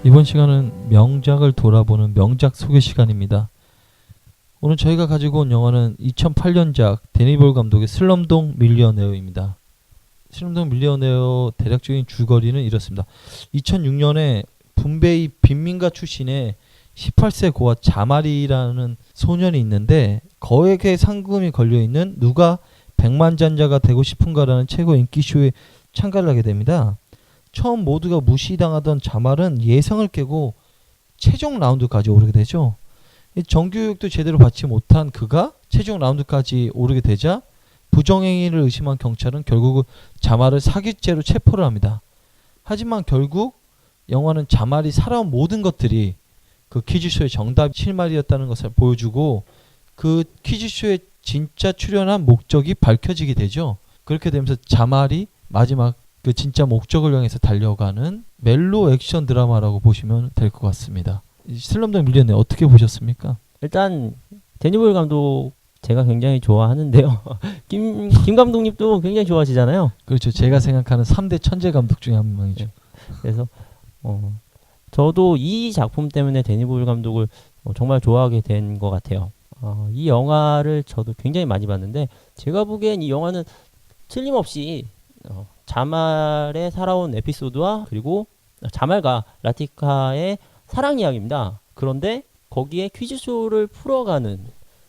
이번 시간은 명작을 돌아보는 명작 소개 시간입니다. 오늘 저희가 가지고 온 영화는 2008년작 데니볼 감독의 슬럼독 밀리어네어입니다. 슬럼독 밀리어네어 대략적인 줄거리는 이렇습니다. 2006년에 분베이 빈민가 출신의 18세 고아 자말이라는 소년이 있는데 거액의 상금이 걸려있는 누가 백만장자가 되고 싶은가라는 최고 인기쇼에 참가를 하게 됩니다. 처음 모두가 무시당하던 자말은 예상을 깨고 최종 라운드까지 오르게 되죠. 정규육도 제대로 받지 못한 그가 최종 라운드까지 오르게 되자 부정행위를 의심한 경찰은 결국 자말을 사기죄로 체포를 합니다. 하지만 결국 영화는 자말이 살아온 모든 것들이 그 퀴즈쇼의 정답 실마리였다는 것을 보여주고 그 퀴즈쇼에 진짜 출연한 목적이 밝혀지게 되죠. 그렇게 되면서 자말이 마지막 그 진짜 목적을 향해서 달려가는 멜로 액션 드라마라고 보시면 될 것 같습니다. 슬럼독 밀리어네어 어떻게 보셨습니까? 일단 데니볼 감독 제가 굉장히 좋아하는데요. 김 감독님도 굉장히 좋아하시잖아요. 그렇죠. 제가 생각하는 3대 천재 감독 중에 한 명이죠. 네. 그래서 저도 이 작품 때문에 데니볼 감독을 정말 좋아하게 된 것 같아요. 이 영화를 저도 굉장히 많이 봤는데 제가 보기엔 이 영화는 틀림없이 자말의 살아온 에피소드와 그리고 자말과 라티카의 사랑 이야기입니다. 그런데 거기에 퀴즈쇼를 풀어가는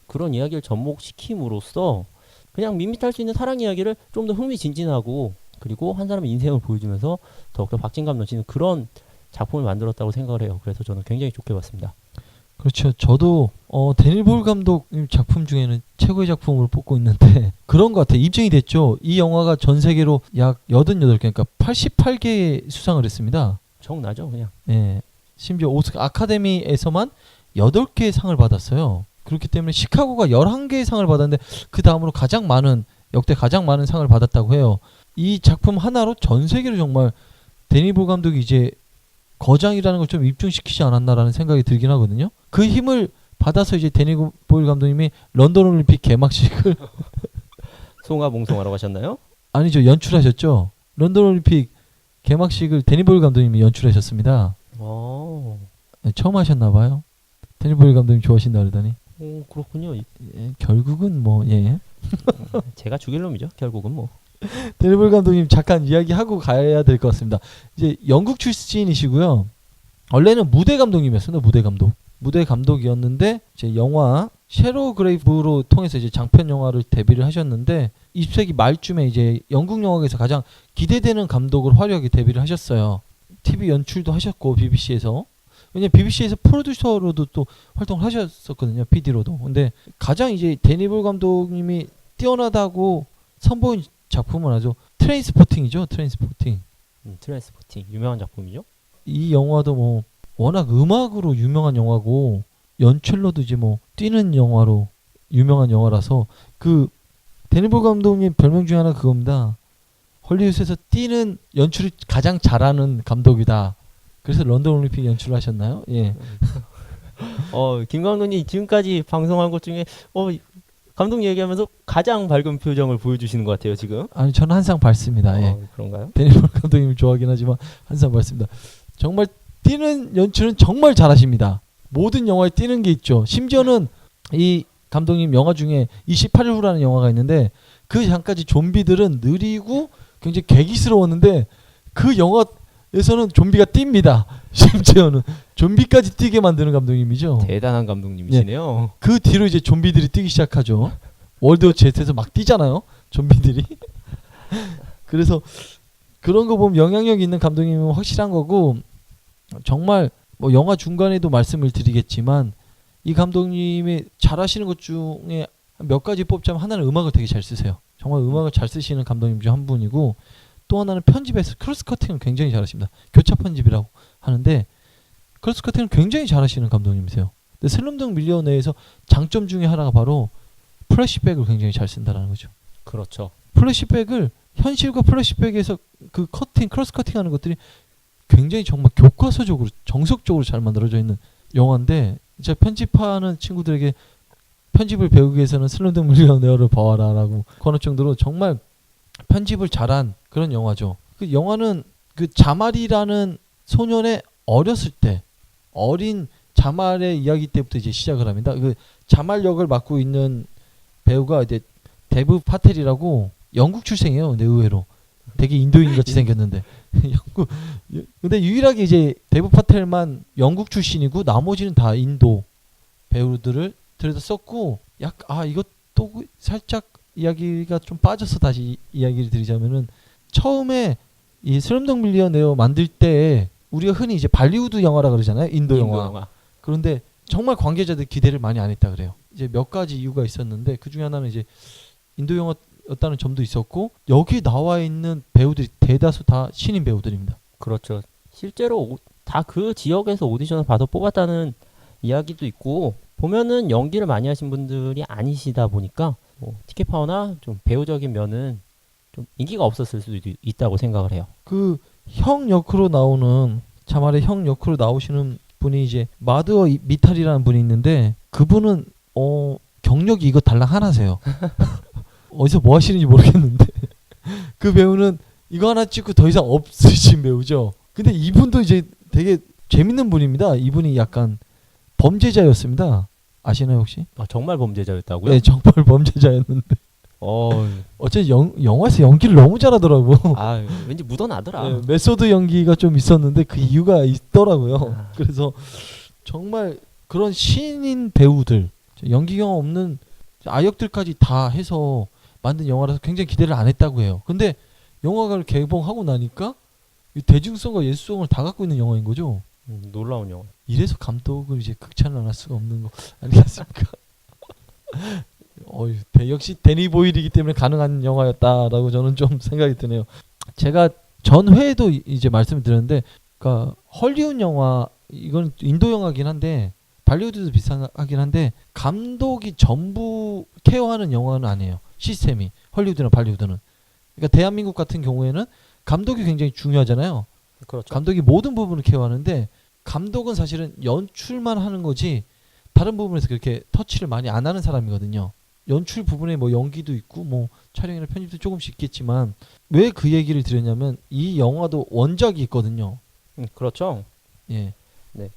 그런 이야기를 접목시킴으로써 그냥 밋밋할 수 있는 사랑 이야기를 좀 더 흥미진진하고 그리고 한 사람의 인생을 보여주면서 더욱더 박진감 넘치는 그런 작품을 만들었다고 생각을 해요. 그래서 저는 굉장히 좋게 봤습니다. 그렇죠. 저도 데니볼 감독 작품 중에는 최고의 작품으로 뽑고 있는데 그런 것 같아요. 입증이 됐죠. 이 영화가 전 세계로 약 88개, 그러니까 88개 수상을 했습니다. 정나죠, 그냥. 예. 심지어 오스카 아카데미에서만 8개의 상을 받았어요. 그렇기 때문에 시카고가 11개의 상을 받았는데 그 다음으로 역대 가장 많은 상을 받았다고 해요. 이 작품 하나로 전 세계로 정말 데니볼 감독이 이제 거장이라는 걸 좀 입증시키지 않았나라는 생각이 들긴 하거든요. 그 힘을 받아서 이제 데니볼 감독님이 런던 올림픽 개막식을 송화봉송하러 가셨나요? 아니죠, 연출하셨죠. 런던 올림픽 개막식을 데니볼 감독님이 연출하셨습니다. 네, 처음 하셨나봐요. 데니볼 감독님 좋아하신다 그러더니. 그렇군요. 결국은 예. 제가 죽일 놈이죠. 결국은 뭐. 데니볼 감독님 잠깐 이야기하고 가야 될 것 같습니다. 이제 영국 출신이시고요. 원래는 무대 감독님이었습니다. 무대 감독이었는데 이제 영화 셰로 그레이브로 통해서 이제 장편 영화를 데뷔를 하셨는데 20세기 말쯤에 이제 영국 영화계에서 가장 기대되는 감독으로 화려하게 데뷔를 하셨어요. TV 연출도 하셨고 BBC에서 왜냐면 BBC에서 프로듀서로도 또 활동을 하셨었거든요. PD로도. 근데 가장 이제 데니볼 감독님이 뛰어나다고 선보인 작품은 아주 트레인스포팅이죠. 트레인스포팅 유명한 작품이죠. 이 영화도 워낙 음악으로 유명한 영화고 연출로도 이제 뛰는 영화로 유명한 영화라서 그 데니볼 감독님 별명 중에 하나 그겁니다. 헐리우드에서 뛰는 연출을 가장 잘하는 감독이다. 그래서 런던 올림픽 연출을 하셨나요? 예. 김 감독님 지금까지 방송한 것 중에 감독 얘기하면서 가장 밝은 표정을 보여주시는 것 같아요 지금. 아니 저는 항상 밝습니다. 예. 그런가요? 데니볼 감독님을 좋아하긴 하지만 항상 밝습니다. 정말 뛰는 연출은 정말 잘하십니다. 모든 영화에 뛰는 게 있죠. 심지어는 이 감독님 영화 중에 28일 후라는 영화가 있는데 그 전까지 좀비들은 느리고 굉장히 괴기스러웠는데 그 영화에서는 좀비가 뜁니다. 심지어는 좀비까지 뛰게 만드는 감독님이죠. 대단한 감독님이시네요. 예. 그 뒤로 이제 좀비들이 뛰기 시작하죠. 월드 Z에서 막 뛰잖아요. 좀비들이. 그래서 그런 거 보면 영향력 있는 감독님은 확실한 거고 정말 영화 중간에도 말씀을 드리겠지만 이 감독님이 잘하시는 것 중에 몇 가지 뽑자면 하나는 음악을 되게 잘 쓰세요. 정말 음악을 잘 쓰시는 감독님 중 한 분이고 또 하나는 편집에서 크로스 커팅을 굉장히 잘하십니다. 교차 편집이라고 하는데 크로스 커팅을 굉장히 잘하시는 감독님이세요. 근데 슬럼독 밀리어네어에서 장점 중에 하나가 바로 플래시백을 굉장히 잘 쓴다라는 거죠. 그렇죠. 플래시백을 현실과 플래시백에서 그 크로스 커팅하는 것들이 굉장히 정말 교과서적으로 정석적으로 잘 만들어져 있는 영화인데 진짜 편집하는 친구들에게 편집을 배우기 위해서는 슬럼독 밀리어네어를 봐와라라고 권할 정도로 정말 편집을 잘한 그런 영화죠. 그 영화는 그 자말이라는 소년의 어렸을 때 어린 자말의 이야기 때부터 이제 시작을 합니다. 그 자말 역을 맡고 있는 배우가 이제 데브 파텔이라고 영국 출생이에요. 근데 의외로 되게 인도인 같이 생겼는데 영국. 근데 유일하게 이제 데브 파텔만 영국 출신이고 나머지는 다 인도 배우들을 들여다 썼고 이것도 살짝 이야기가 좀 빠져서 다시 이야기를 드리자면은 처음에 이 슬럼독 밀리어네어 만들 때 우리가 흔히 이제 발리우드 영화라 그러잖아요. 인도 영화. 그런데 정말 관계자들 기대를 많이 안 했다 그래요. 이제 몇 가지 이유가 있었는데 그 중에 하나는 이제 인도 영화였다는 점도 있었고 여기 나와 있는 배우들이 대다수 다 신인 배우들입니다. 그렇죠. 실제로 다 그 지역에서 오디션을 받아 뽑았다는 이야기도 있고 보면은 연기를 많이 하신 분들이 아니시다 보니까 뭐 티켓 파워나 좀 배우적인 면은 좀 인기가 없었을 수도 있다고 생각을 해요. 그 형 역으로 나오는 자말의 형 역으로 나오시는 분이 이제 마드어 미탈이라는 분이 있는데 그분은 경력이 이거 달랑 하나세요. 어디서 뭐 하시는지 모르겠는데 그 배우는 이거 하나 찍고 더 이상 없으신 배우죠. 근데 이분도 이제 되게 재밌는 분입니다. 이분이 약간 범죄자였습니다. 아시나요 혹시? 정말 범죄자였다고요? 네, 정말 범죄자였는데 어째 영화에서 연기를 너무 잘하더라고. 왠지 묻어나더라. 네, 메소드 연기가 좀 있었는데 그 이유가 있더라고요. 그래서 정말 그런 신인 배우들, 연기 경험 없는 아역들까지 다 해서 만든 영화라서 굉장히 기대를 안 했다고 해요. 근데 영화가 개봉하고 나니까 이 대중성과 예술성을 다 갖고 있는 영화인 거죠. 놀라운 영화. 이래서 감독을 이제 극찬을 안 할 수가 없는 거 아니겠습니까? 역시 데니 보일이기 때문에 가능한 영화였다라고 저는 좀 생각이 드네요. 제가 전 회에도 이제 말씀을 드렸는데, 그러니까 헐리우드 영화, 이건 인도 영화긴 한데 발리우드도 비슷하긴 한데 감독이 전부 케어하는 영화는 아니에요. 시스템이 헐리우드나 발리우드는. 그러니까 대한민국 같은 경우에는 감독이 굉장히 중요하잖아요. 그렇죠. 감독이 모든 부분을 케어하는데 감독은 사실은 연출만 하는 거지 다른 부분에서 그렇게 터치를 많이 안 하는 사람이거든요. 연출 부분에 뭐 연기도 있고 뭐 촬영이나 편집도 조금씩 있겠지만 왜 그 얘기를 드렸냐면 이 영화도 원작이 있거든요. 그렇죠. 예. 네.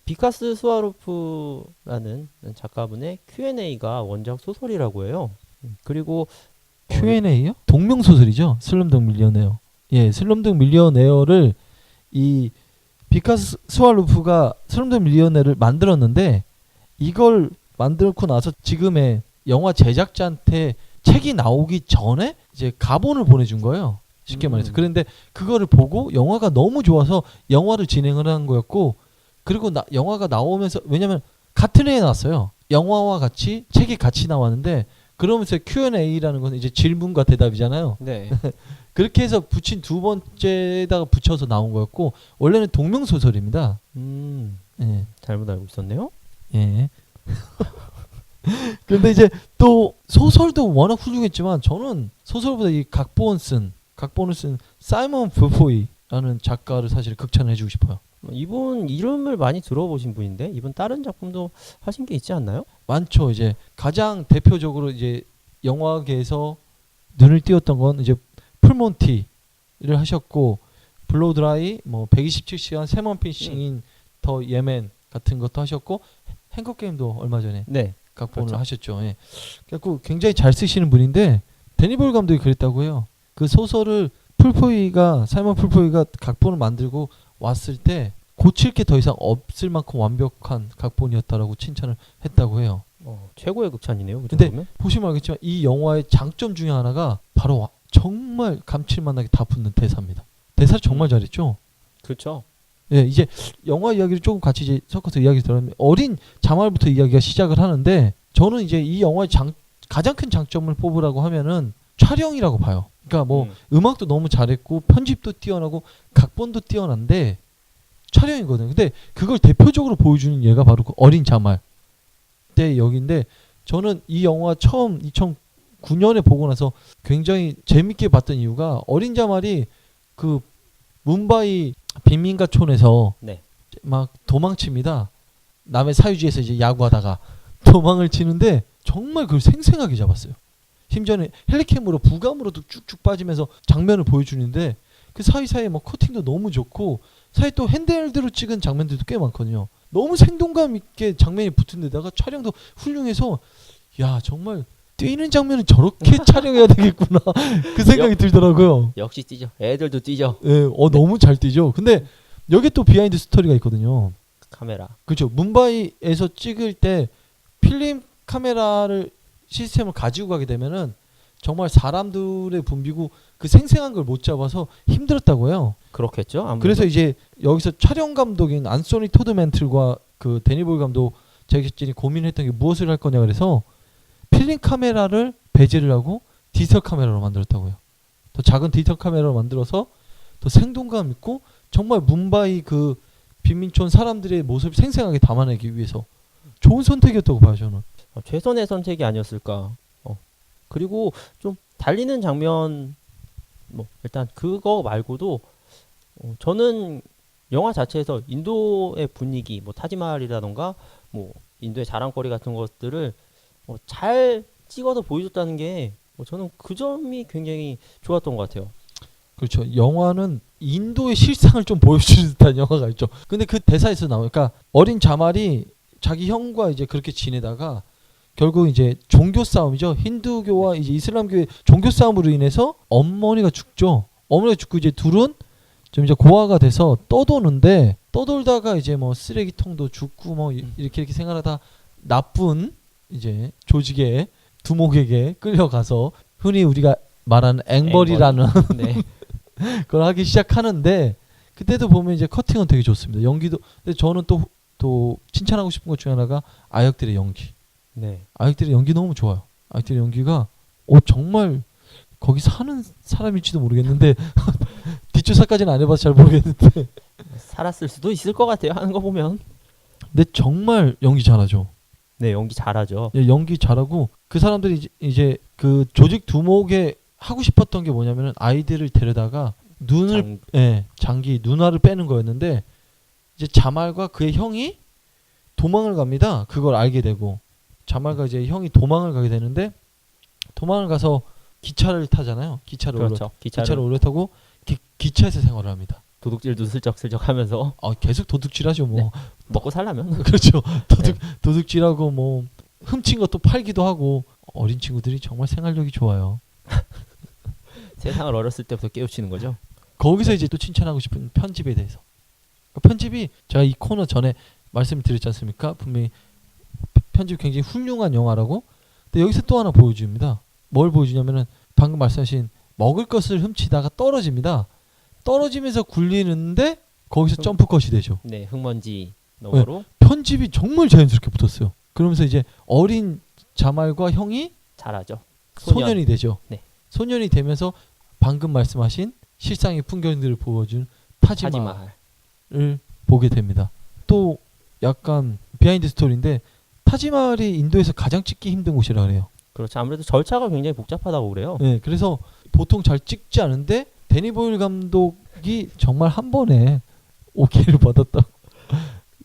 비카스 스와로프라는 작가분의 Q&A가 원작 소설이라고 해요. 그리고 Q&A요? 동명 소설이죠. 슬럼독 밀리어네어. 예, 슬럼독 밀리어네어를 이 비카스 스와로프가 슬럼독 밀리어네어를 만들었는데 이걸 만들고 나서 지금의 영화 제작자한테 책이 나오기 전에 이제 가본을 보내준 거예요. 쉽게 말해서. 그런데 그거를 보고 영화가 너무 좋아서 영화를 진행을 한 거였고, 그리고 영화가 나오면서, 왜냐면 같은 해에 나왔어요. 영화와 같이 책이 같이 나왔는데 그러면서 Q&A라는 건 이제 질문과 대답이잖아요. 네. 그렇게 해서 붙인 두 번째에다가 붙여서 나온 거였고 원래는 동명 소설입니다. 예. 잘못 알고 있었네요. 예. 근데 이제 또 소설도 워낙 훌륭했지만 저는 소설보다 이 각본을 쓴 사이먼 부포이라는 작가를 사실 극찬을 해주고 싶어요. 이분 이름을 많이 들어보신 분인데 이분 다른 작품도 하신 게 있지 않나요? 많죠. 이제 가장 대표적으로 이제 영화계에서 눈을 띄웠던 건 이제 풀몬티를 하셨고 블로드라이, 뭐 127시간, 세먼 피싱인 더 예멘 같은 것도 하셨고 행커 게임도 얼마 전에 각본을 그렇죠. 하셨죠. 예. 그래서 굉장히 잘 쓰시는 분인데 데니볼 감독이 그랬다고 해요. 그 소설을 사이먼 풀포이가 각본을 만들고 왔을 때 고칠 게 더 이상 없을 만큼 완벽한 각본이었다라고 칭찬을 했다고 해요. 최고의 극찬이네요. 그 근데 정도면? 보시면 알겠지만 이 영화의 장점 중에 하나가 바로 정말 감칠맛나게 다 붙는 대사입니다. 대사를 정말 잘했죠. 그렇죠. 예, 이제 영화 이야기를 조금 같이 이제 섞어서 이야기 들으면 어린 자말부터 이야기가 시작을 하는데 저는 이제 이 영화의 가장 큰 장점을 뽑으라고 하면은 촬영이라고 봐요. 그러니까 뭐 음악도 너무 잘했고 편집도 뛰어나고 각본도 뛰어난데 촬영이거든요. 근데 그걸 대표적으로 보여주는 얘가 바로 그 어린 자말 때 역인데 저는 이 영화 처음 2009년에 보고 나서 굉장히 재밌게 봤던 이유가 어린 자말이 그 뭄바이 빈민가촌에서 막 도망칩니다. 남의 사유지에서 이제 야구하다가 도망을 치는데 정말 그걸 생생하게 잡았어요. 심지어는 헬리캠으로 부감으로도 쭉쭉 빠지면서 장면을 보여주는데 그 사이사이에 뭐 커팅도 너무 좋고 사이 또 핸드헬드로 찍은 장면들도 꽤 많거든요. 너무 생동감 있게 장면이 붙은 데다가 촬영도 훌륭해서 야 정말 뛰는 장면은 저렇게 촬영해야 되겠구나 그 생각이 들더라고요. 역시 뛰죠. 애들도 뛰죠. 예, 너무 잘 뛰죠. 근데 여기 또 비하인드 스토리가 있거든요. 카메라. 그렇죠. 뭄바이에서 찍을 때 필름 카메라를 시스템을 가지고 가게 되면은 정말 사람들의 붐비고 그 생생한 걸 못 잡아서 힘들었다고 해요. 그렇겠죠. 아무래도. 그래서 이제 여기서 촬영 감독인 안소니 토드 멘틀과 그 데니 보일 감독 제작진이 고민했던 게 무엇을 할 거냐 그래서 필름 카메라를 배제를 하고 디지털 카메라로 만들었다고요. 더 작은 디지털 카메라로 만들어서 더 생동감 있고 정말 뭄바이 그 빈민촌 사람들의 모습을 생생하게 담아내기 위해서 좋은 선택이었다고 봐요 저는. 최선의 선택이 아니었을까. 그리고 좀 달리는 장면 뭐 일단 그거 말고도 저는 영화 자체에서 인도의 분위기 뭐 타지마할이라던가 뭐 인도의 자랑거리 같은 것들을 잘 찍어서 보여줬다는 게 저는 그 점이 굉장히 좋았던 것 같아요. 그렇죠. 영화는 인도의 실상을 좀 보여주는 듯한 영화가 있죠. 근데 그 대사에서 나오니까 어린 자말이 자기 형과 이제 그렇게 지내다가 결국 이제 종교 싸움이죠. 힌두교와 이제 이슬람교의 종교 싸움으로 인해서 어머니가 죽죠. 어머니가 죽고 이제 둘은 좀 이제 고아가 돼서 떠도는데 떠돌다가 이제 뭐 쓰레기통도 죽고 뭐 이렇게 생활하다 나쁜 이제 조직의 두목에게 끌려가서 흔히 우리가 말하는 앵벌이라는 네. 그걸 하기 시작하는데 그때도 보면 이제 커팅은 되게 좋습니다. 연기도 근데 저는 또 칭찬하고 싶은 것 중에 하나가 아역들의 연기. 네. 아역들의 연기 너무 좋아요. 아역들의 연기가 정말 거기 사는 사람일지도 모르겠는데 뒷조사까지는 안 해봐서 잘 모르겠는데 살았을 수도 있을 것 같아요. 하는 거 보면. 근데 정말 연기 잘하죠. 네, 연기 잘하죠. 예, 연기 잘하고 그 사람들이 이제 그 조직 두목에 하고 싶었던 게 뭐냐면은 아이들을 데려다가 눈을 장기 눈알을 빼는 거였는데 이제 자말과 그의 형이 도망을 갑니다. 그걸 알게 되고 자말과 이제 형이 도망을 가게 되는데 도망을 가서 기차를 타잖아요. 그렇죠. 기차를 올라타고 기차에서 생활을 합니다. 도둑질도 슬쩍슬쩍 하면서 계속 도둑질하죠. 뭐 네. 먹고 살려면. 그렇죠. 도둑질하고 뭐 훔친 것도 팔기도 하고 어린 친구들이 정말 생활력이 좋아요. 세상을 어렸을 때부터 깨우치는 거죠. 거기서 이제 또 칭찬하고 싶은 편집에 대해서. 편집이 제가 이 코너 전에 말씀드렸지 않습니까? 분명히 편집이 굉장히 훌륭한 영화라고. 근데 여기서 또 하나 보여줍니다. 뭘 보여주냐면은 방금 말씀하신 먹을 것을 훔치다가 떨어집니다. 떨어지면서 굴리는데 거기서 점프컷이 되죠. 네, 흙먼지 너머로. 편집이 정말 자연스럽게 붙었어요. 그러면서 이제 어린 자말과 형이 잘하죠. 소년이 되죠. 네. 소년이 되면서 방금 말씀하신 실상의 풍경들을 보여준 타지마할을 보게 됩니다. 또 약간 비하인드 스토리인데 타지마할이 인도에서 가장 찍기 힘든 곳이라 그래요. 그렇죠. 아무래도 절차가 굉장히 복잡하다고 그래요. 네, 그래서 보통 잘 찍지 않은데 데니 보일 감독이 정말 한 번에 오케이를 받았다.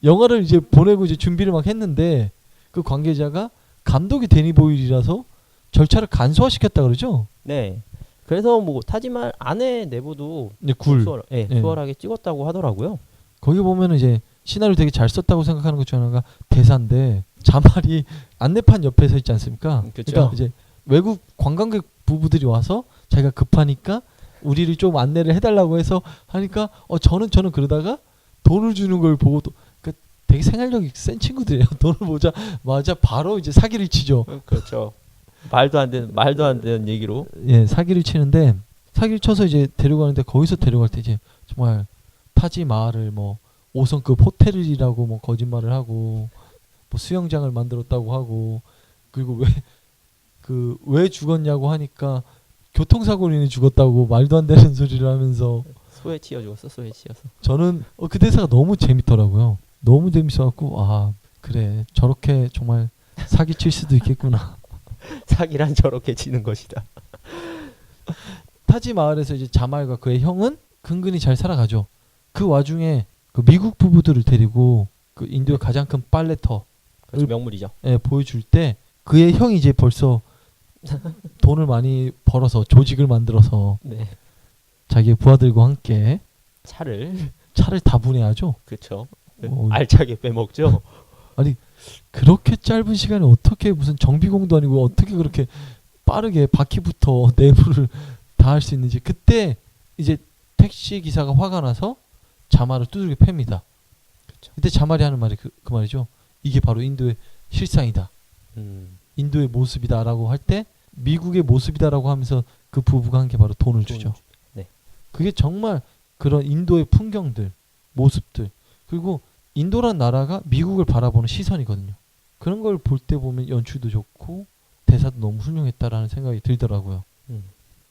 영화를 이제 보내고 이제 준비를 막 했는데 그 관계자가 감독이 데니 보일이라서 절차를 간소화시켰다 그러죠. 네. 그래서 뭐 타지말 안에 내부도 수월하게 찍었다고 하더라고요. 거기 보면은 이제 시나리오 되게 잘 썼다고 생각하는 것 중에 하나가 대사인데 자말이 안내판 옆에 서 있지 않습니까? 그러니까 이제 외국 관광객 부부들이 와서 자기가 급하니까 우리를 좀 안내를 해달라고 해서 하니까 저는 그러다가 돈을 주는 걸 보고 그러니까 되게 생활력이 센 친구들이에요. 돈을 보자마자 바로 이제 사기를 치죠. 그렇죠. 말도 안 되는 얘기로. 예, 사기를 치는데 사기를 쳐서 이제 데려가는데 거기서 데려갈 때 이제 정말 타지마할을 뭐 5성급 호텔이라고 뭐 거짓말을 하고 뭐 수영장을 만들었다고 하고 그리고 왜 죽었냐고 하니까 교통사고로 인해 죽었다고 말도 안 되는 소리를 하면서 소에 치여 죽었어. 저는 그 대사가 너무 재밌더라고요. 너무 재밌어갖고 그래 저렇게 정말 사기 칠 수도 있겠구나. 사기란 저렇게 치는 것이다. 타지마할에서 이제 자말과 그의 형은 근근히 잘 살아가죠. 그 와중에 그 미국 부부들을 데리고 그 인도의 가장 큰 빨래터 그렇죠. 명물이죠. 예, 보여줄 때 그의 형이 이제 벌써 돈을 많이 벌어서 조직을 만들어서 자기의 부하들과 함께 차를 차를 다 분해하죠. 그쵸. 어, 알차게 빼먹죠. 그렇게 짧은 시간에 어떻게 무슨 정비공도 아니고 어떻게 그렇게 빠르게 바퀴부터 내부를 다 할 수 있는지. 그때 이제 택시 기사가 화가 나서 자말을 두들겨 팹니다. 그쵸. 그때 자말이 하는 말이 그 말이죠. 이게 바로 인도의 실상이다. 인도의 모습이다라고 할 때 미국의 모습이다라고 하면서 그 부부가 한 게 바로 돈을 주죠. 네. 그게 정말 그런 인도의 풍경들, 모습들, 그리고 인도란 나라가 미국을 바라보는 시선이거든요. 그런 걸 볼 때 보면 연출도 좋고 대사도 너무 훌륭했다라는 생각이 들더라고요.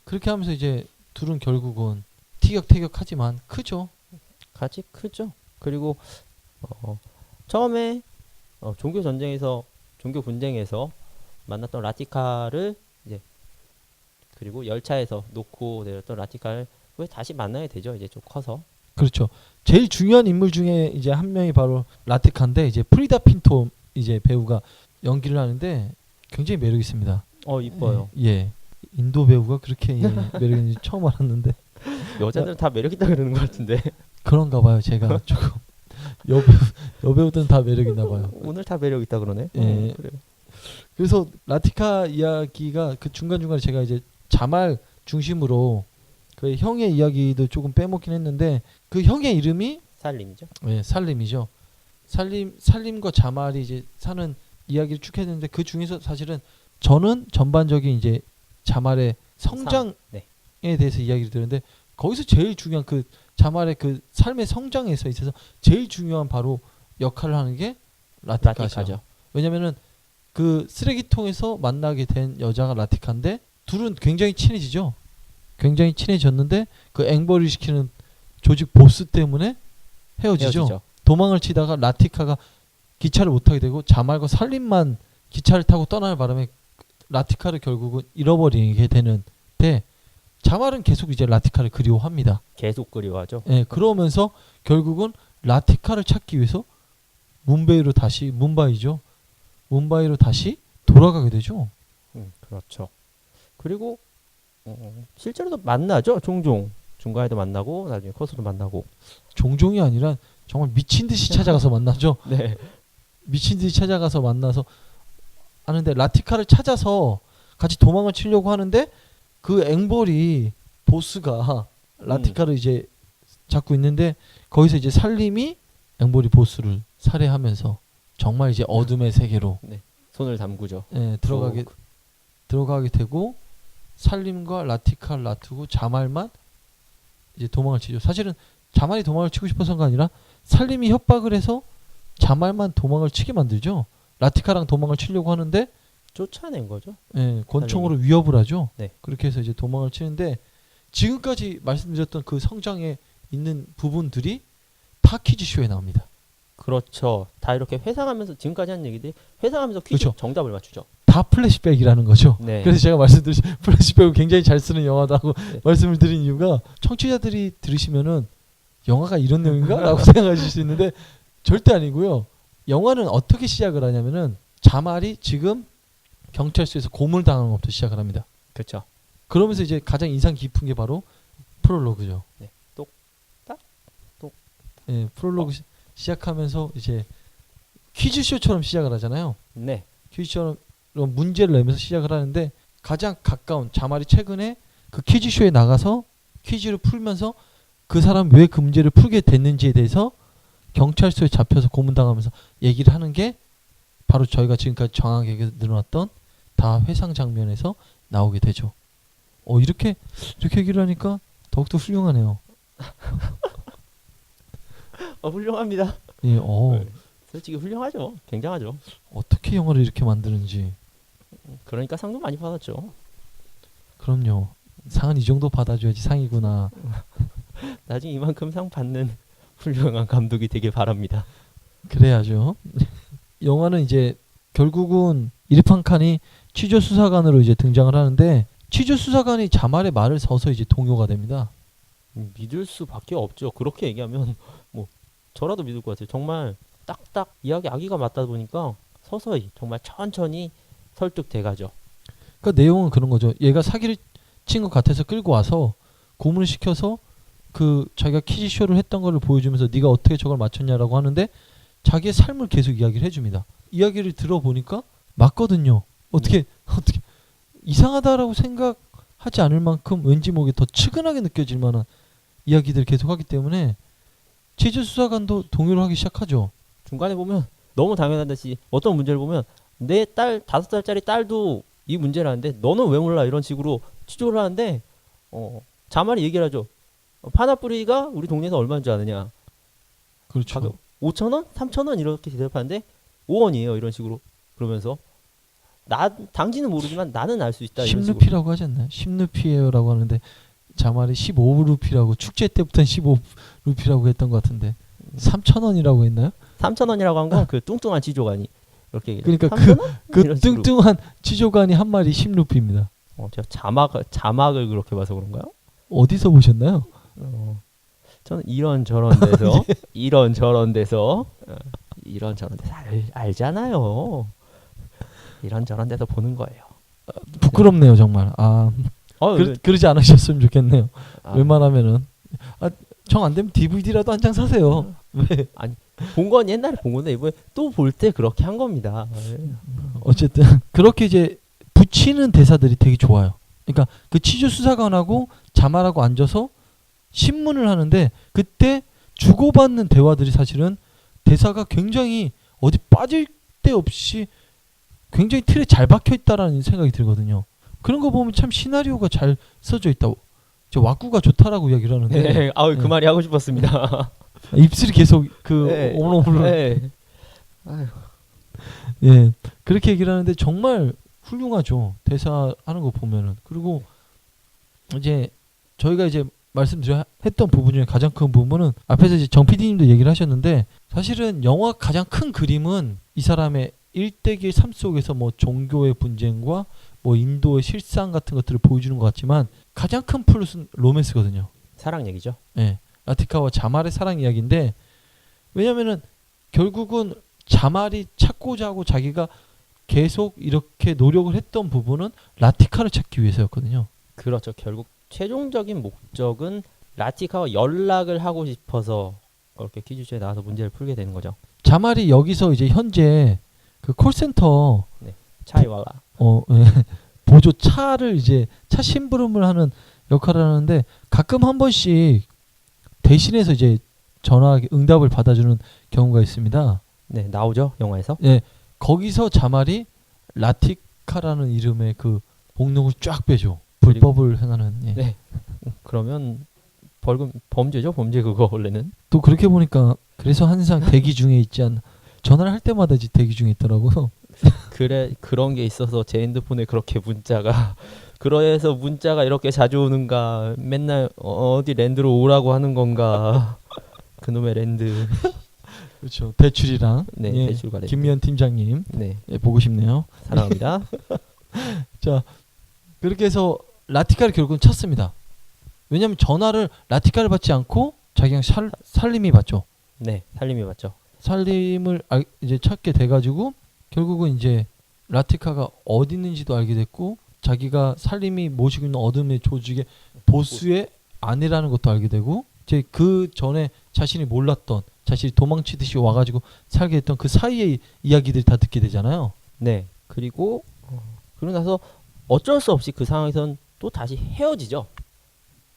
그렇게 하면서 이제 둘은 결국은 티격태격하지만 크죠. 같이 크죠. 그리고 처음에 종교 전쟁에서 종교 분쟁에서 만났던 라티카를 이제 그리고 열차에서 놓고 내렸던 라티카를 왜 다시 만나게 되죠. 이제 좀 커서. 그렇죠. 제일 중요한 인물 중에 이제 한 명이 바로 라티카인데 이제 프리다 핀토 이제 배우가 연기를 하는데 굉장히 매력 있습니다. 이뻐요. 예. 인도 배우가 그렇게 매력 있는지 처음 알았는데 여자들은 다 매력 있다 그러는 것 같은데 그런가 봐요. 제가 조금 여배우들은 다 매력 있나 봐요. 오늘 다 매력 있다 그러네. 예. 그래요. 그래서 라티카 이야기가 그 중간중간에 제가 이제 자말 중심으로 그 형의 이야기도 조금 빼먹긴 했는데 그 형의 이름이 살림이죠. 예, 살림이죠. 살림과 자말이 이제 사는 이야기를 쭉 했는데 그 중에서 사실은 저는 전반적인 이제 자말의 성장에 네. 대해서 이야기를 드렸는데 거기서 제일 중요한 그 자말의 그 삶의 성장에서 있어서 제일 중요한 바로 역할을 하는 게 라티카죠. 왜냐면은 그 쓰레기통에서 만나게 된 여자가 라티카인데 둘은 굉장히 친해지죠. 굉장히 친해졌는데 그 앵벌을 시키는 조직 보스 때문에 헤어지죠. 도망을 치다가 라티카가 기차를 못 타게 되고 자말과 살림만 기차를 타고 떠나는 바람에 라티카를 결국은 잃어버리게 되는데 자말은 계속 이제 라티카를 그리워합니다. 계속 그리워하죠. 예, 그러면서 결국은 라티카를 찾기 위해서 뭄바이로 다시 돌아가게 되죠. 그렇죠. 그리고 실제로도 만나죠. 종종 중간에도 만나고 나중에 커서도 만나고. 종종이 아니라 정말 미친 듯이 찾아가서 만나죠. 네. 미친 듯이 찾아가서 만나서 하는데 라티카를 찾아서 같이 도망을 치려고 하는데 그 앵벌이 보스가 라티카를 이제 잡고 있는데 거기서 이제 살림이 앵벌이 보스를 살해하면서 정말 이제 어둠의 세계로 손을 담그죠. 예, 들어가게 되고 살림과 라티카를 놔두고 자말만 이제 도망을 치죠. 사실은 자말이 도망을 치고 싶어서가 아니라 살림이 협박을 해서 자말만 도망을 치게 만들죠. 라티카랑 도망을 치려고 하는데 쫓아낸 거죠. 예, 권총으로 위협을 하죠. 네. 그렇게 해서 이제 도망을 치는데 지금까지 말씀드렸던 그 성장에 있는 부분들이 다 퀴즈 쇼에 나옵니다. 그렇죠. 다 이렇게 회상하면서 지금까지 한 얘기들이 회상하면서 퀴즈 그렇죠. 정답을 맞추죠. 다 플래시백이라는 거죠. 네. 그래서 제가 말씀드린 플래시백을 굉장히 잘 쓰는 영화다고 네. 말씀을 드린 이유가 청취자들이 들으시면은 영화가 이런 내용인가? 라고 생각하실 수 있는데 절대 아니고요. 영화는 어떻게 시작을 하냐면은 자말이 지금 경찰서에서 고문당하는 것부터 시작을 합니다. 그렇죠. 그러면서 이제 가장 인상 깊은 게 바로 프롤로그죠. 네. 똑딱 똑. 예, 프롤로그 시작하면서 이제 퀴즈쇼처럼 시작을 하잖아요. 네. 퀴즈처럼 문제를 내면서 시작을 하는데 가장 가까운 자말이 최근에 그 퀴즈쇼에 나가서 퀴즈를 풀면서 그 사람 왜 그 문제를 풀게 됐는지에 대해서 경찰서에 잡혀서 고문당하면서 얘기를 하는 게 바로 저희가 지금까지 정확하게 늘어났던 다 회상 장면에서 나오게 되죠. 이렇게 얘기를 하니까 더욱더 훌륭하네요. 훌륭합니다. 예, 네. 솔직히 훌륭하죠. 굉장하죠. 어떻게 영화를 이렇게 만드는지. 그러니까 상도 많이 받았죠. 그럼요. 상은 이 정도 받아줘야지 상이구나. 나중에 이만큼 상 받는 훌륭한 감독이 되길 바랍니다. 그래야죠. 영화는 이제 결국은 이르판 칸이 취조 수사관으로 이제 등장을 하는데 취조 수사관이 자말의 말을 서서 이제 동요가 됩니다. 믿을 수밖에 없죠. 그렇게 얘기하면 뭐 저라도 믿을 것 같아요. 정말 딱딱 이야기 아기가 맞다 보니까 서서히 정말 천천히 설득돼 가죠. 그러니까 내용은 그런 거죠. 얘가 사기를 친 것 같아서 끌고 와서 고문을 시켜서 그 자기가 퀴즈쇼를 했던 거를 보여주면서 네가 어떻게 저걸 맞췄냐라고 하는데 자기의 삶을 계속 이야기를 해줍니다. 이야기를 들어보니까 맞거든요. 어떻게 이상하다라고 생각하지 않을 만큼 왠지 모르게 더 측은하게 느껴질 만한 이야기들을 계속 하기 때문에 취재 수사관도 동요를 하기 시작하죠. 중간에 보면 너무 당연한 듯이 어떤 문제를 보면 내 딸 5살짜리 딸도 이 문제를 하는데 너는 왜 몰라 이런 식으로 취조를 하는데 자만이 얘기를 하죠. 파나뿌리가 우리 동네에서 얼마인 줄 아느냐. 그렇죠. 가격 5,000원? 3,000원 이렇게 대답하는데 5원이에요 이런 식으로. 그러면서 당신은 모르지만 나는 알 수 있다 이런 식으로. 10루피라고 하지 않나요? 10루피예요라고 하는데 자말이 15루피라고 축제 때부터는 15루피라고 했던 것 같은데 3,000원이라고 했나요? 3,000원이라고 한 건 그 뚱뚱한 지조관이 이렇게 그러니까 3,000원? 그 이런 식으로. 뚱뚱한 치조관이 한 마리 10루피입니다. 제가 자막을 그렇게 봐서 그런가요? 어디서 보셨나요? 저는 이런 데서 이런 데서 알잖아요. 이런 데서 보는 거예요. 부끄럽네요 정말. 그러지 않으셨으면 좋겠네요. 웬만하면은 정 안 되면 DVD라도 한 장 사세요. 왜? 아니 본 건 옛날에 본 건데 이번에 또 볼 때 그렇게 한 겁니다. 어쨌든 그렇게 이제 붙이는 대사들이 되게 좋아요. 그러니까 그 취조 수사관하고 자말하고 앉아서 신문을 하는데 그때 주고받는 대화들이 사실은 대사가 굉장히 어디 빠질 데 없이 굉장히 틀에 잘 박혀 있다라는 생각이 들거든요. 그런 거 보면 참 시나리오가 잘 써져 있다고. 저 왁구가 좋다라고 이야기를 하는데. 네, 그 말이 하고 싶었습니다. 입술이 계속 네. 오물오물. 네. 예, 그렇게 얘기를 하는데 정말 훌륭하죠. 대사 하는 거 보면은. 그리고 이제 저희가 이제 했던 부분 중에 가장 큰 부분은 앞에서 이제 정 PD님도 얘기를 하셨는데 사실은 영화 가장 큰 그림은 이 사람의 일대기의 삶 속에서 뭐 종교의 분쟁과 뭐 인도의 실상 같은 것들을 보여주는 것 같지만 가장 큰 플롯은 로맨스거든요. 사랑 얘기죠. 예, 라티카와 자말의 사랑 이야기인데 왜냐면은 결국은 자말이 찾고자 하고 자기가 계속 이렇게 노력을 했던 부분은 라티카를 찾기 위해서였거든요. 그렇죠. 결국 최종적인 목적은 라티카와 연락을 하고 싶어서 그렇게 퀴즈쇼에 나와서 문제를 풀게 되는 거죠. 자말이 여기서 이제 현재 그 콜센터 차이와가 보조 차를 이제 차 심부름을 하는 역할을 하는데 가끔 한 번씩 대신해서 이제 전화 응답을 받아주는 경우가 있습니다. 네, 나오죠 영화에서. 네, 거기서 자말이 라티카라는 이름의 그 목록을 쫙 빼줘. 불법을 행하는. 예. 네. 그러면 범죄죠. 범죄 그거 원래는. 또 그렇게 보니까 그래서 항상 대기 중에 있지 않. 전화를 할 때마다 대기 중에 있더라고요. 그런 게 있어서 제 핸드폰에 그렇게 그래서 문자가 이렇게 자주 오는가. 맨날 어디 랜드로 오라고 하는 건가. 그놈의 랜드. 그렇죠. 대출이랑. 네, 예, 대출 관련. 김미연 팀장님. 네, 예, 보고 싶네요. 사랑합니다. 자, 그렇게 해서 라티카를 결국은 찾습니다. 왜냐하면 전화를 라티카를 받지 않고 자기가 살림이 받죠. 네, 살림이 맞죠. 살림을 이제 찾게 돼가지고 결국은 이제 라티카가 어디 있는지도 알게 됐고 자기가 살림이 모시고 있는 어둠의 조직의 보스의 아내라는 것도 알게 되고 이제 그 전에 자신이 몰랐던 자신이 도망치듯이 와가지고 살게 됐던 그 사이의 이야기들이 다 듣게 되잖아요. 네, 그리고 그러고 나서 어쩔 수 없이 그 상황에선 또 다시 헤어지죠.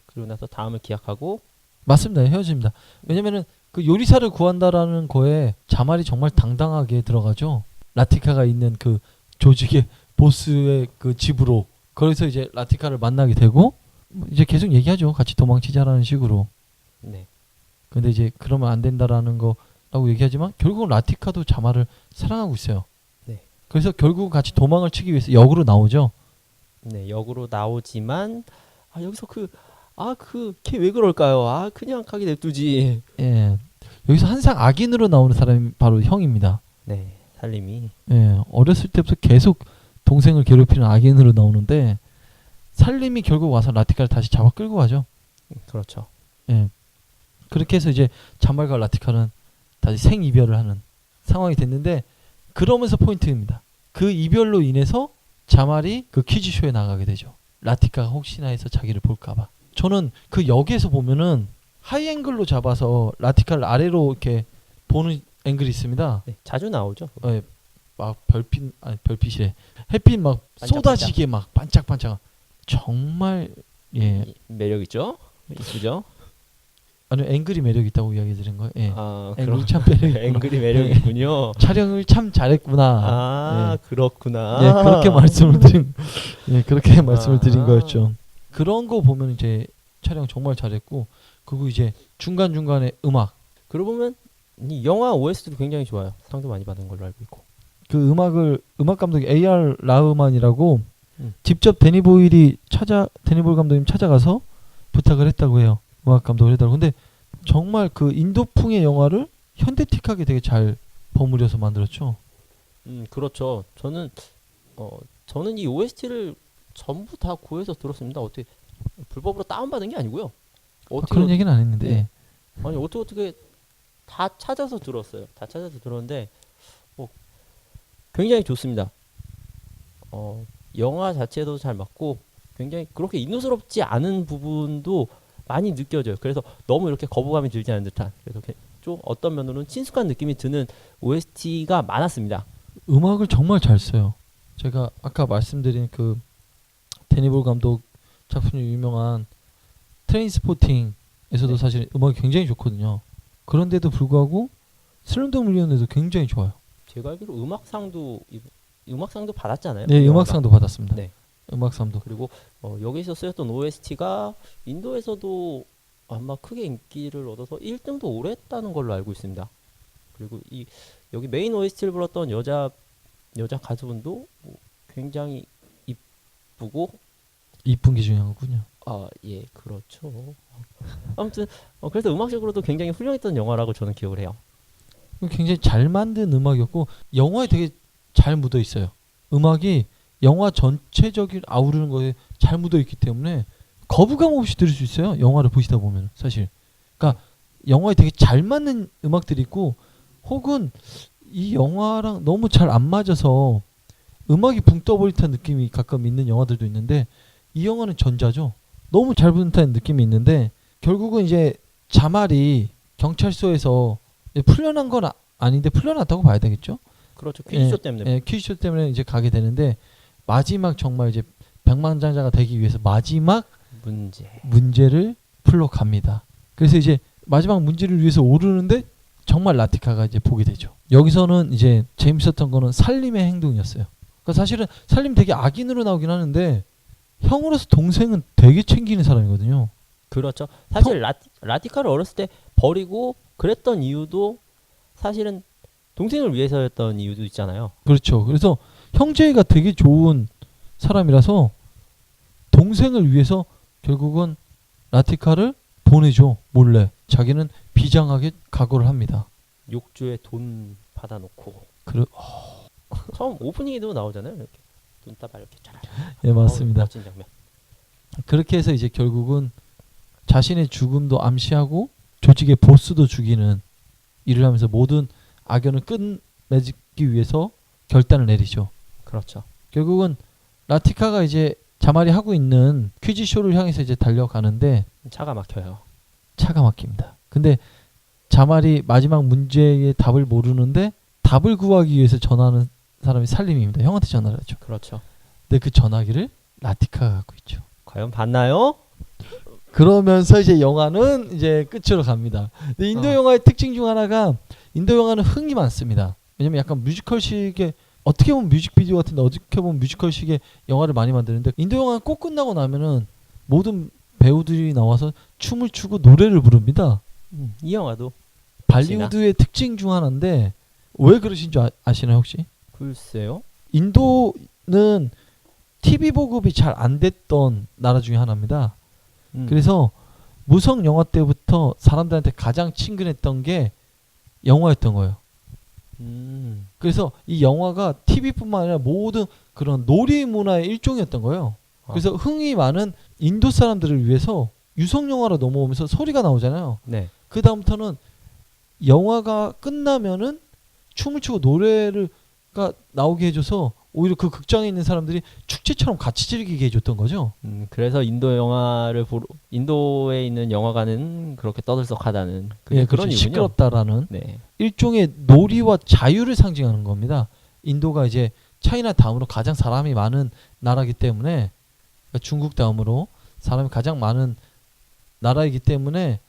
그러고 나서 다음을 기약하고. 맞습니다. 헤어집니다. 왜냐면은 그 요리사를 구한다라는 거에 자말이 정말 당당하게 들어가죠. 라티카가 있는 그 조직의 보스의 그 집으로. 거기서 이제 라티카를 만나게 되고 이제 계속 얘기하죠. 같이 도망치자라는 식으로. 네. 근데 이제 그러면 안 된다라는 거라고 얘기하지만 결국은 라티카도 자말을 사랑하고 있어요. 네. 그래서 결국 같이 도망을 치기 위해서 역으로 나오죠. 네, 역으로 나오지만 여기서 걔 왜 그럴까요? 그냥 가게 냅두지. 예. 여기서 항상 악인으로 나오는 사람이 바로 형입니다. 네, 살림이. 예. 어렸을 때부터 계속 동생을 괴롭히는 악인으로 나오는데 살림이 결국 와서 라티카를 다시 잡아 끌고 가죠. 그렇죠. 예. 그렇게 해서 이제 자말과 라티카는 다시 생이별을 하는 상황이 됐는데 그러면서 포인트입니다. 그 이별로 인해서 자말이 그 퀴즈쇼에 나가게 되죠. 라티카가 혹시나 해서 자기를 볼까봐. 저는 그 역에서 보면은 하이 앵글로 잡아서 라티카를 아래로 이렇게 보는 앵글이 있습니다. 네, 자주 나오죠. 예, 막 별빛 아니 별빛이래. 햇빛 막 반짝반짝. 쏟아지게 막 반짝반짝. 정말 예. 매력 있죠. 이쁘죠. 아니 앵글이 매력 있다고 이야기 드린 거예요. 예. 아, 앵글이 참 매력 있구나. 앵글이 매력 있군요. 촬영을 참 잘했구나. 아, 예. 그렇구나. 예, 그렇게 말씀을 드린 예, 그렇게 말씀을 드린 아. 거였죠. 그런 거 보면 이제 촬영 정말 잘했고 그리고 이제 중간중간에 음악 그러고 보면 이 영화 OST도 굉장히 좋아요. 상도 많이 받은 걸로 알고 있고. 그 음악 감독이 A.R. 라흐만이라고 직접 데니 보일 감독님 찾아가서 부탁을 했다고 해요. 음악 감독을 해달라고. 근데 정말 그 인도풍의 영화를 현대틱하게 되게 잘 버무려서 만들었죠. 그렇죠. 저는 이 OST를 전부 다 구해서 들었습니다. 어떻게 불법으로 다운받은 게 아니고요. 그런 얘기는 안 했는데. 네. 아니 어떻게 다 찾아서 들었어요. 다 찾아서 들었는데 굉장히 좋습니다. 영화 자체도 잘 맞고 굉장히 그렇게 인후스럽지 않은 부분도 많이 느껴져요. 그래서 너무 이렇게 거부감이 들지 않은 듯한 그래서 좀 어떤 면으로는 친숙한 느낌이 드는 OST가 많았습니다. 음악을 정말 잘 써요. 제가 아까 말씀드린 그 데니볼 감독 작품 중 유명한 트레인스포팅에서도 네. 사실 음악이 굉장히 좋거든요. 그런데도 불구하고 슬럼독 밀리언에도 굉장히 좋아요. 제가 알기로 음악상도 받았잖아요. 네, 영화가. 음악상도 받았습니다. 네. 음악상도. 그리고 여기서 쓰였던 OST가 인도에서도 아마 크게 인기를 얻어서 1등도 오래 했다는 걸로 알고 있습니다. 그리고 여기 메인 OST를 불렀던 여자 가수분도 굉장히 이쁘고 이쁜 게 중요한 거군요. 예, 그렇죠. 아무튼 그래서 음악적으로도 굉장히 훌륭했던 영화라고 저는 기억을 해요. 굉장히 잘 만든 음악이었고 영화에 되게 잘 묻어 있어요. 음악이 영화 전체적인 아우르는 거에 잘 묻어 있기 때문에 거부감 없이 들을 수 있어요. 영화를 보시다 보면 사실. 그러니까 영화에 되게 잘 맞는 음악들이 있고 혹은 이 영화랑 너무 잘 안 맞아서 음악이 붕 떠버릴 듯한 느낌이 가끔 있는 영화들도 있는데 이 영화는 전자죠. 너무 잘 부른 듯한 느낌이 있는데 결국은 이제 자말이 경찰서에서 풀려난 건 아닌데 풀려났다고 봐야 되겠죠. 그렇죠. 퀴즈쇼 때문에. 예, 퀴즈쇼 때문에 이제 가게 되는데 마지막 정말 이제 백만장자가 되기 위해서 마지막 문제를 풀러 갑니다. 그래서 이제 마지막 문제를 위해서 오르는데 정말 라티카가 이제 보게 되죠. 여기서는 이제 재밌었던 거는 살림의 행동이었어요. 그러니까 사실은 살림 되게 악인으로 나오긴 하는데 형으로서 동생은 되게 챙기는 사람이거든요. 그렇죠. 사실 라티카를 어렸을 때 버리고 그랬던 이유도 사실은 동생을 위해서였던 이유도 있잖아요. 그렇죠. 그래서 형제가 되게 좋은 사람이라서 동생을 위해서 결국은 라티카를 보내줘. 몰래. 자기는 비장하게 각오를 합니다. 욕조에 돈 받아놓고. 그래. 처음 오프닝에도 나오잖아요. 이렇게 눈다발 이렇게 쫙. 예, 맞습니다. 멋진 장면. 그렇게 해서 이제 결국은 자신의 죽음도 암시하고 조직의 보스도 죽이는 일을 하면서 모든 악연을 끝맺기 위해서 결단을 내리죠. 그렇죠. 결국은 라티카가 이제 자말이 하고 있는 퀴즈쇼를 향해서 이제 달려가는데 차가 막혀요. 차가 막힙니다. 근데 자말이 마지막 문제의 답을 모르는데 답을 구하기 위해서 전화하는 사람이 살림입니다. 형한테 전화를 하죠. 그렇죠. 근데 그 전화기를 라티카가 갖고 있죠. 과연 봤나요? 그러면서 이제 영화는 이제 끝으로 갑니다. 근데 인도 영화의 특징 중 하나가 인도 영화는 흥이 많습니다. 왜냐면 약간 뮤지컬식의 어떻게 보면 뮤직비디오 같은데 어떻게 보면 뮤지컬식의 영화를 많이 만드는데 인도 영화는 꼭 끝나고 나면은 모든 배우들이 나와서 춤을 추고 노래를 부릅니다. 이 영화도 발리우드의 특징 중 하나인데 왜 그러신 줄 아시나요 혹시? 글쎄요. 인도는 TV 보급이 잘 안 됐던 나라 중에 하나입니다. 그래서 무성 영화 때부터 사람들한테 가장 친근했던 게 영화였던 거예요. 그래서 이 영화가 TV뿐만 아니라 모든 그런 놀이 문화의 일종이었던 거예요. 그래서 흥이 많은 인도 사람들을 위해서 유성 영화로 넘어오면서 소리가 나오잖아요. 네. 그 다음부터는 영화가 끝나면은 춤을 추고 노래가 나오게 해줘서 오히려 그 극장에 있는 사람들이 축제처럼 같이 즐기게 해줬던 거죠. 그래서 인도 영화를 보러 인도에 있는 영화관은 그렇게 떠들썩하다는 그런 그렇죠. 이유군요. 시끄럽다라는 네. 일종의 놀이와 자유를 상징하는 겁니다. 인도가 이제 차이나 다음으로 가장 사람이 많은 나라이기 때문에 그러니까 중국 다음으로 사람이 가장 많은 나라이기 때문에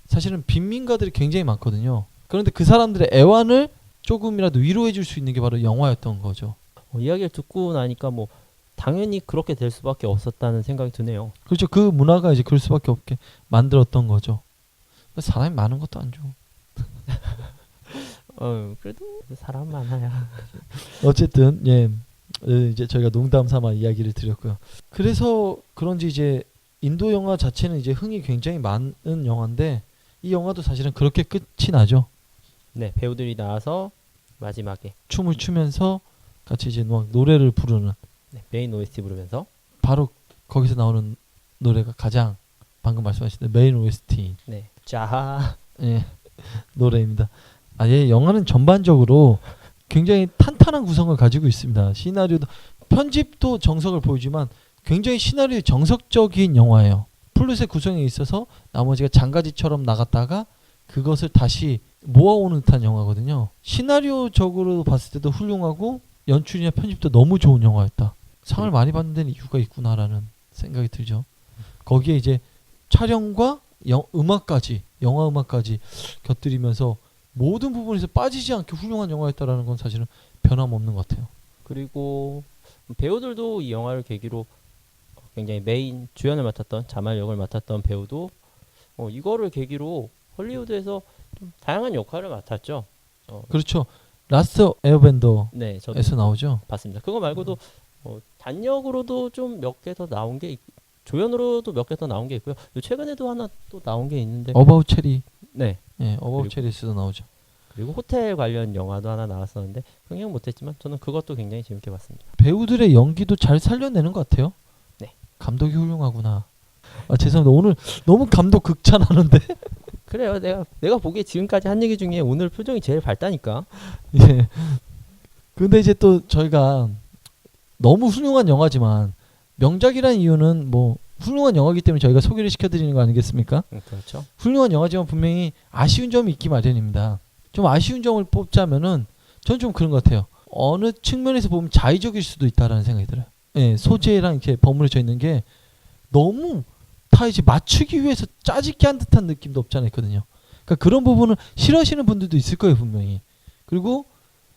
사실은 빈민가들이 굉장히 많거든요. 그런데 그 사람들의 애환을 조금이라도 위로해 줄 수 있는 게 바로 영화였던 거죠. 이야기를 듣고 나니까 뭐 당연히 그렇게 될 수밖에 없었다는 생각이 드네요. 그렇죠. 그 문화가 이제 그럴 수밖에 없게 만들었던 거죠. 사람이 많은 것도 안 좋아. 그래도 사람 많아야. 어쨌든 이제 저희가 농담 삼아 이야기를 드렸고요. 그래서 그런지 이제 인도 영화 자체는 이제 흥이 굉장히 많은 영화인데 이 영화도 사실은 그렇게 끝이 나죠. 네, 배우들이 나와서 마지막에 춤을 추면서 같이 이제 막 노래를 부르는 메인 OST 부르면서 바로 거기서 나오는 노래가 가장 방금 말씀하신 메인 OST 자하 노래입니다. 영화는 전반적으로 굉장히 탄탄한 구성을 가지고 있습니다. 시나리오도 편집도 정석을 보이지만 굉장히 시나리오의 정석적인 영화예요. 플롯의 구성에 있어서 나머지가 장가지처럼 나갔다가 그것을 다시 모아오는 듯한 영화거든요. 시나리오적으로 봤을 때도 훌륭하고 연출이나 편집도 너무 좋은 영화였다. 상을 많이 받는 데는 이유가 있구나라는 생각이 들죠. 거기에 이제 촬영과 음악까지 영화 음악까지 곁들이면서 모든 부분에서 빠지지 않게 훌륭한 영화였다라는 건 사실은 변함없는 것 같아요. 그리고 배우들도 이 영화를 계기로 굉장히 메인 주연을 맡았던 자말 역을 맡았던 배우도 이거를 계기로 헐리우드에서 좀 다양한 역할을 맡았죠. 그렇죠. 라스트 에어밴더에서 네, 저도 나오죠. 봤습니다. 그거 말고도 단역으로도 좀 몇 개 더 나온 게 조연으로도 몇 개 더 나온 게 있고요. 최근에도 하나 또 나온 게 있는데 어바웃 체리. 네. 어바웃 체리에서도 나오죠. 그리고 호텔 관련 영화도 하나 나왔었는데 흥행 못했지만 저는 그것도 굉장히 재밌게 봤습니다. 배우들의 연기도 잘 살려내는 것 같아요. 네. 감독이 훌륭하구나. 죄송합니다. 오늘 너무 감독 극찬하는데. 그래요. 내가 보기에 지금까지 한 얘기 중에 오늘 표정이 제일 밝다니까. 예. 근데 이제 또 저희가 너무 훌륭한 영화지만 명작이라는 이유는 뭐 훌륭한 영화이기 때문에 저희가 소개를 시켜드리는 거 아니겠습니까? 그렇죠. 훌륭한 영화지만 분명히 아쉬운 점이 있기 마련입니다. 좀 아쉬운 점을 뽑자면은 저는 좀 그런 것 같아요. 어느 측면에서 보면 자의적일 수도 있다라는 생각이 들어요. 소재랑 이렇게 버무려져 있는 게 너무 다 이제 맞추기 위해서 짜집기 한 듯한 느낌도 없지 않아 있거든요. 그러니까 그런 부분을 싫어하시는 분들도 있을 거예요, 분명히. 그리고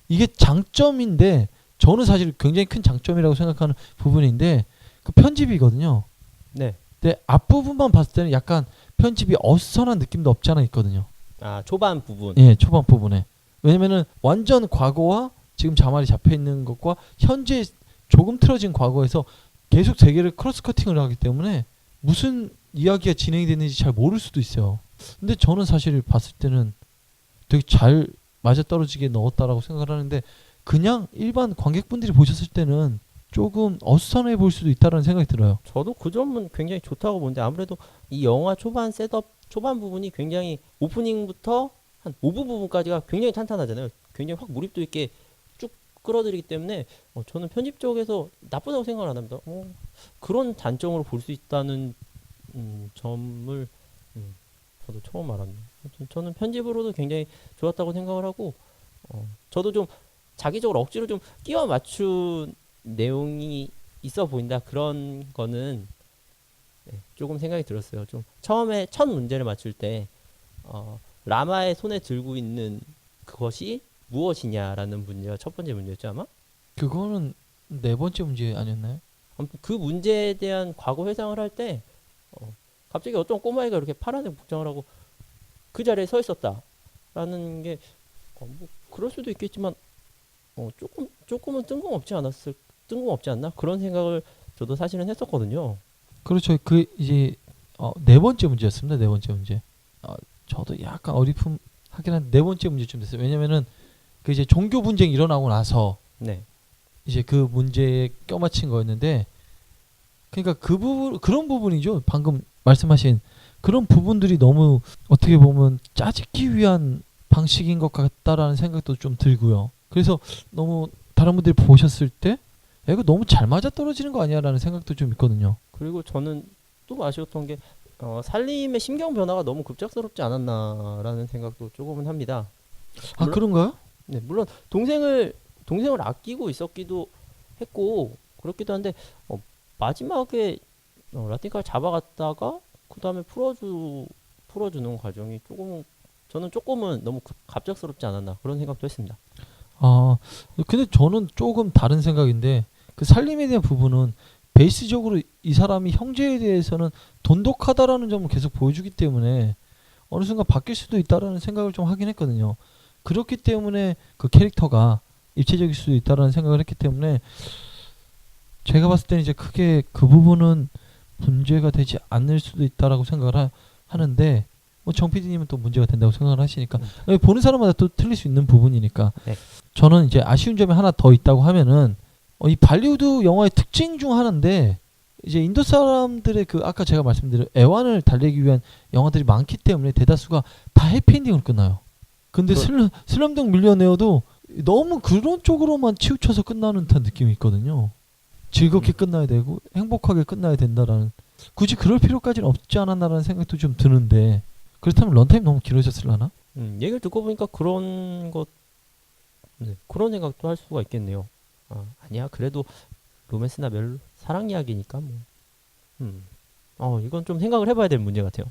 이게 장점인데 저는 사실 굉장히 큰 장점이라고 생각하는 부분인데 그 편집이거든요. 네. 근데 앞부분만 봤을 때는 약간 편집이 어수선한 느낌도 없지 않아 있거든요. 초반 부분. 초반 부분에. 왜냐면은 완전 과거와 지금 자말이 잡혀 있는 것과 현재 조금 틀어진 과거에서 계속 세 개를 크로스 커팅을 하기 때문에 무슨 이야기가 진행이 됐는지 잘 모를 수도 있어요. 근데 저는 사실 봤을 때는 되게 잘 맞아떨어지게 넣었다라고 생각을 하는데 그냥 일반 관객분들이 보셨을 때는 조금 어수선해 보일 수도 있다는 생각이 들어요. 저도 그 점은 굉장히 좋다고 보는데 아무래도 이 영화 초반 셋업 초반 부분이 굉장히 오프닝부터 한 5부 부분까지가 굉장히 탄탄하잖아요. 굉장히 확 몰입도 있게 쭉 끌어들이기 때문에 저는 편집 쪽에서 나쁘다고 생각을 안 합니다. 그런 단점으로 볼 수 있다는 점을 저도 처음 알았네요. 저는 편집으로도 굉장히 좋았다고 생각을 하고 저도 좀 자기적으로 억지로 좀 끼워 맞춘 내용이 있어 보인다 그런 거는 조금 생각이 들었어요. 좀 처음에 첫 문제를 맞출 때 라마의 손에 들고 있는 그것이 무엇이냐라는 문제가 첫 번째 문제였죠 아마? 그거는 네 번째 문제 아니었나요? 아무튼 그 문제에 대한 과거 회상을 할 때 갑자기 어떤 꼬마애가 이렇게 파란색 복장을 하고 그 자리에 서 있었다라는 게 뭐 그럴 수도 있겠지만 조금은 뜬금없지 않나 그런 생각을 저도 사실은 했었거든요. 그렇죠. 그 이제 네 번째 문제였습니다. 네 번째 문제. 저도 약간 어리품하긴 한데 네 번째 문제쯤 됐어요. 왜냐면은 그 이제 종교 분쟁이 일어나고 나서 네. 이제 그 문제에 껴맞힌 거였는데 그러니까 그 부분 그런 부분이죠. 방금 말씀하신 그런 부분들이 너무 어떻게 보면 짜집기 위한 방식인 것 같다라는 생각도 좀 들고요. 그래서 너무 다른 분들이 보셨을 때 이거 너무 잘 맞아 떨어지는 거 아니야라는 생각도 좀 있거든요. 그리고 저는 또 아쉬웠던 게 살림의 심경 변화가 너무 급작스럽지 않았나라는 생각도 조금은 합니다. 아 물론, 그런가요? 네, 물론 동생을 아끼고 있었기도 했고 그렇기도 한데 마지막에 라틴카를 잡아갔다가 그 다음에 풀어주는 과정이 저는 조금은 너무 갑작스럽지 않았나 그런 생각도 했습니다. 아 근데 저는 조금 다른 생각인데 그 살림에 대한 부분은 베이스적으로 이 사람이 형제에 대해서는 돈독하다라는 점을 계속 보여주기 때문에 어느 순간 바뀔 수도 있다라는 생각을 좀 하긴 했거든요. 그렇기 때문에 그 캐릭터가 입체적일 수도 있다라는 생각을 했기 때문에 제가 봤을 때는 이제 크게 그 부분은 문제가 되지 않을 수도 있다라고 생각을 하는데 뭐 정 PD님은 또 문제가 된다고 생각을 하시니까 보는 사람마다 또 틀릴 수 있는 부분이니까 네. 저는 이제 아쉬운 점이 하나 더 있다고 하면은 이 발리우드 영화의 특징 중 하나인데 이제 인도 사람들의 그 아까 제가 말씀드린 애환을 달래기 위한 영화들이 많기 때문에 대다수가 다 해피엔딩으로 끝나요. 근데 슬럼독 밀리어네어도 너무 그런 쪽으로만 치우쳐서 끝나는 듯한 느낌이 있거든요. 즐겁게 끝나야 되고 행복하게 끝나야 된다라는 굳이 그럴 필요까지는 없지 않았나라는 생각도 좀 드는데 그렇다면 런타임 너무 길어졌을라나? 얘기를 듣고 보니까 그런 생각도 할 수가 있겠네요. 아니야 그래도 로맨스나 사랑 이야기니까 이건 좀 생각을 해봐야 될 문제 같아요.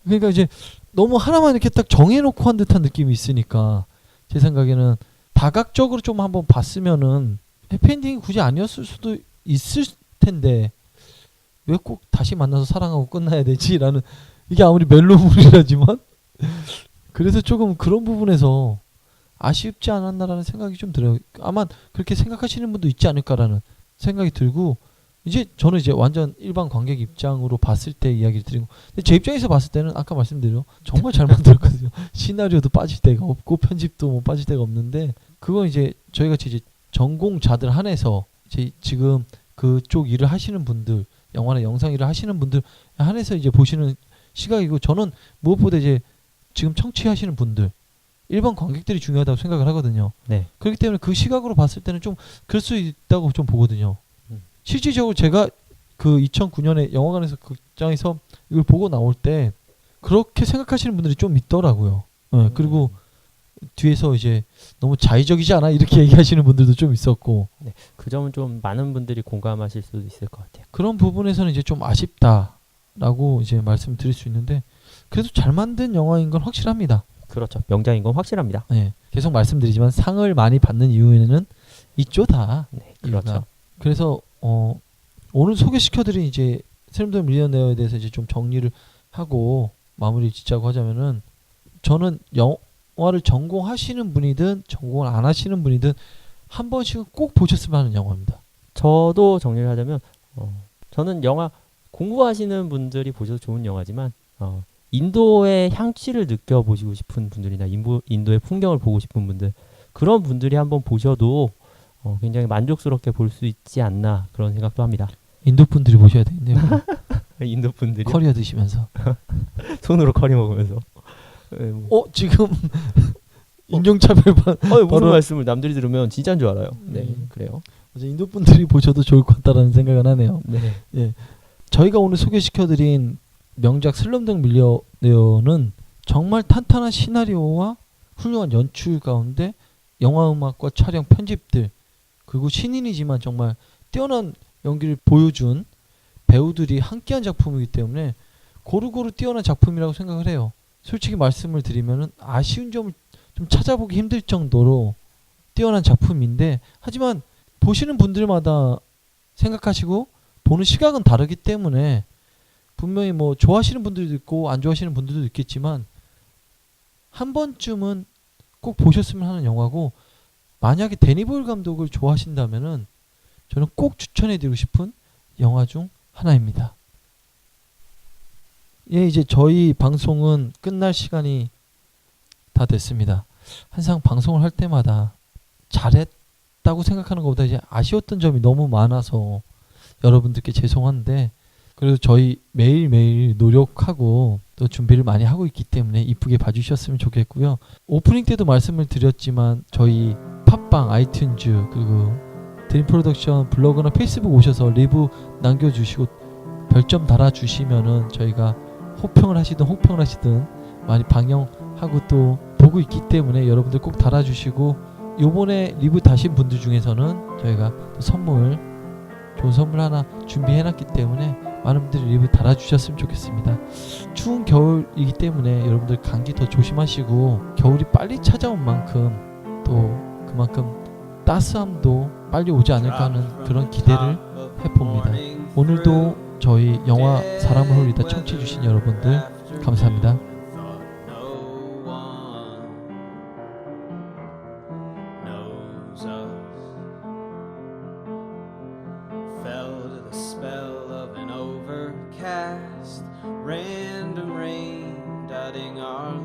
그러니까 이제 너무 하나만 이렇게 딱 정해놓고 한 듯한 느낌이 있으니까 제 생각에는 다각적으로 좀 한번 봤으면은 해피엔딩이 굳이 아니었을 수도 있을 텐데 왜 꼭 다시 만나서 사랑하고 끝나야 되지라는 이게 아무리 멜로물이라지만 그래서 조금 그런 부분에서 아쉽지 않았나라는 생각이 좀 들어요. 아마 그렇게 생각하시는 분도 있지 않을까라는 생각이 들고 이제 저는 이제 완전 일반 관객 입장으로 봤을 때 이야기를 드리고 근데 제 입장에서 봤을 때는 아까 말씀드린 정말 잘 만들었거든요. 시나리오도 빠질 데가 없고 편집도 뭐 빠질 데가 없는데 그건 이제 저희같이 이제 전공자들 한해서 이제 지금 그쪽 일을 하시는 분들 영화나 영상 일을 하시는 분들 한해서 이제 보시는 시각이고 저는 무엇보다 이제 지금 청취하시는 분들 일반 관객들이 중요하다고 생각을 하거든요. 네. 그렇기 때문에 그 시각으로 봤을 때는 좀 그럴 수 있다고 좀 보거든요. 실질적으로 제가 그 2009년에 영화관에서 극장에서 이걸 보고 나올 때 그렇게 생각하시는 분들이 좀 있더라고요. 그리고 뒤에서 이제 너무 자의적이지 않아 이렇게 얘기하시는 분들도 좀 있었고 네, 그 점은 좀 많은 분들이 공감하실 수도 있을 것 같아요. 그런 부분에서는 이제 좀 아쉽다라고 이제 말씀드릴 수 있는데 그래도 잘 만든 영화인 건 확실합니다. 그렇죠. 명작인 건 확실합니다. 네, 계속 말씀드리지만 상을 많이 받는 이유에는 있죠 다. 네, 그렇죠. 그래서 오늘 소개시켜드린 이제 슬럼독 밀리어네어에 대해서 이제 좀 정리를 하고 마무리 짓자고 하자면은 저는 영화를 전공하시는 분이든 전공을 안 하시는 분이든 한 번씩은 꼭 보셨으면 하는 영화입니다. 저도 정리를 하자면 저는 영화 공부하시는 분들이 보셔도 좋은 영화지만 인도의 향취를 느껴보시고 싶은 분들이나 인도의 풍경을 보고 싶은 분들 그런 분들이 한번 보셔도 굉장히 만족스럽게 볼 수 있지 않나 그런 생각도 합니다. 인도 분들이 보셔야 되겠네요. 인도 분들이 커리어 드시면서 손으로 커리 먹으면서 지금 인종차별반 무슨 말씀을 남들이 들으면 진짜인 줄 알아요. 네, 그래요. 인도 분들이 보셔도 좋을 것 같다라는 생각을 하네요. 네. 예. 저희가 오늘 소개시켜드린 명작 슬럼독 밀리어네어는 정말 탄탄한 시나리오와 훌륭한 연출 가운데 영화 음악과 촬영 편집들 그리고 신인이지만 정말 뛰어난 연기를 보여준 배우들이 함께한 작품이기 때문에 고루고루 뛰어난 작품이라고 생각을 해요. 솔직히 말씀을 드리면은 아쉬운 점을 좀 찾아보기 힘들 정도로 뛰어난 작품인데 하지만 보시는 분들마다 생각하시고 보는 시각은 다르기 때문에 분명히 뭐 좋아하시는 분들도 있고 안 좋아하시는 분들도 있겠지만 한 번쯤은 꼭 보셨으면 하는 영화고 만약에 데니 보일 감독을 좋아하신다면은 저는 꼭 추천해드리고 싶은 영화 중 하나입니다. 예, 이제 저희 방송은 끝날 시간이 다 됐습니다. 항상 방송을 할 때마다 잘했다고 생각하는 것보다 이제 아쉬웠던 점이 너무 많아서 여러분들께 죄송한데 그래도 저희 매일매일 노력하고 또 준비를 많이 하고 있기 때문에 이쁘게 봐주셨으면 좋겠고요. 오프닝 때도 말씀을 드렸지만 저희 팟빵, 아이튠즈 그리고 드림 프로덕션 블로그나 페이스북 오셔서 리뷰 남겨주시고 별점 달아주시면은 저희가 호평을 하시든 많이 방영하고 또 보고 있기 때문에 여러분들 꼭 달아주시고, 요번에 리뷰 다신 분들 중에서는 저희가 또 좋은 선물 하나 준비해놨기 때문에 많은 분들이 리뷰 달아주셨으면 좋겠습니다. 추운 겨울이기 때문에 여러분들 감기 더 조심하시고, 겨울이 빨리 찾아온 만큼 또 그만큼 따스함도 빨리 오지 않을까 하는 그런 기대를 해봅니다. 오늘도 저희 영화 사람을 홀리다 청취해주신 여러분들 감사합니다. Random rain dotting our